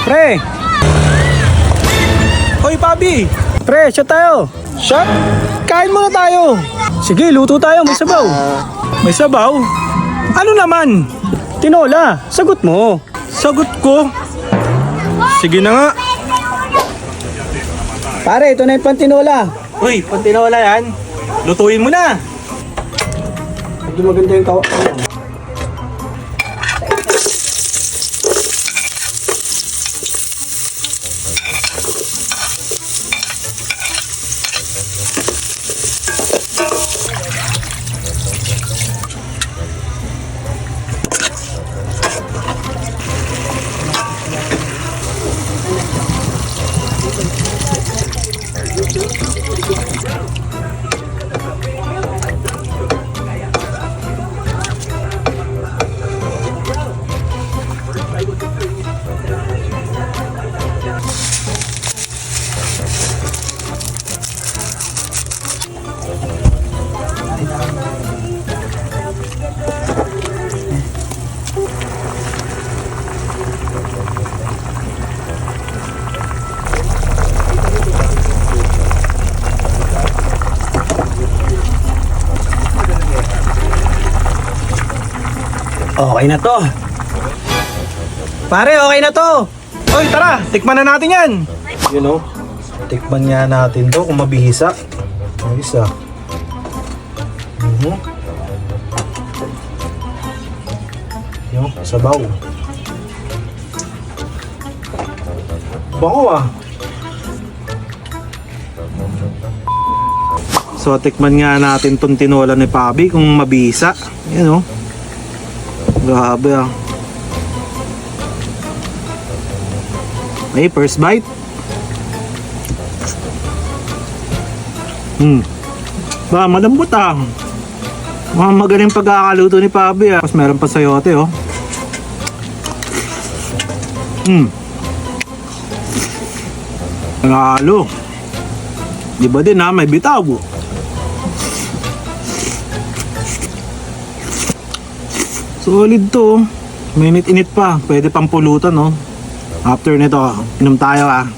Pre! Hoy, Pabi! Pre, shot tayo! Shot? Kain muna tayo! Sige, luto tayo, may sabaw. May sabaw? Ano naman? Tinola, sagot mo. Sagot ko? Sige na nga. Pare, ito na yung pantinola. Uy, pantinola yan. Lutuin mo na. Hindi maganda yung tawa. Okay na to. Pare, okay na to. Oy, tara, tikman na natin yan. You know, tikman nga natin to kung mabihisa. Mabihisa. Yung sabaw. Bango ah. So, tikman nga natin tong tinola ni Pabi kung mabihisa. Yan oh. Grabe ah. Ay, first bite. Ba, malambot ah. Magaling pagkakaluto ni Pabi ah. Tapos meron pa sayote oh. Lalo. Di ba din ah, may bitaw. Solid to. Minute-init pa. Pwede pang pulutan no. After nito, inom tayo ah.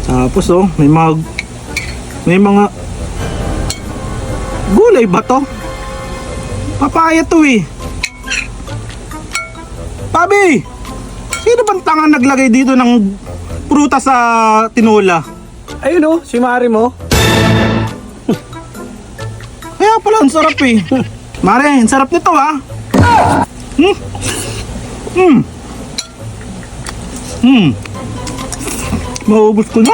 Tapos oh, may mga gulay ba to? Papaya to eh. Pabi! Sino bang tangang naglagay dito ng prutas sa tinola? Ayun oh, si Mari mo. Kaya pala, ang sarap eh. Mari, ang sarap nito ah. Maubos ko na.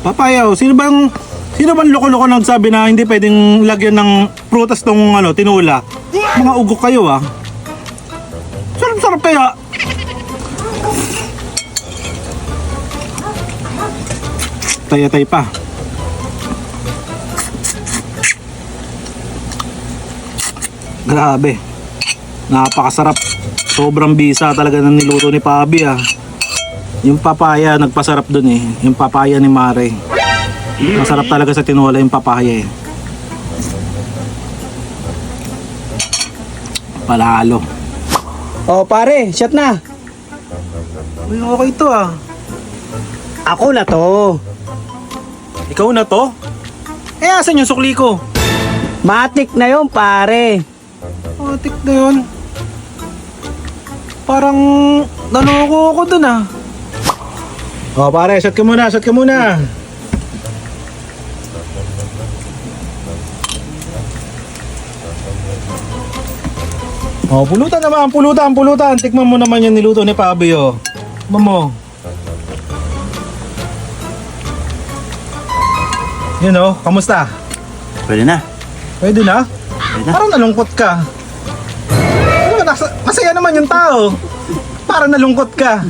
Papaya oh, sino bang loko-loko nagsabi na hindi pwedeng lagyan ng prutas tong tinola? Mga ugok kayo ah. Sarap-sarap kaya. Tay-tay pa. Grabe. Napakasarap. Sobrang bisa talaga ng niluto ni Pabi ah. Yung papaya nagpasarap dun eh. Yung papaya ni Mare. Masarap talaga sa tinola yung papaya eh. Palalo. Oh pare, shot na. Uy, okay to ah. Ako na to. Ikaw na to? Eh asan yung sukli ko? Matik na yun pare. Matik na yun. Parang naloko ko dun ah. Oh pare, shot ka muna, shot ka muna. Oh, pulutan naman, pulutan. Tikman mo naman yung niluto ni Pabi oh. Tikman mo. Yun oh, kamusta? Pwede na. Pwede na? Pwede na. Parang nalungkot ka. Masaya naman yung tao. Parang nalungkot ka.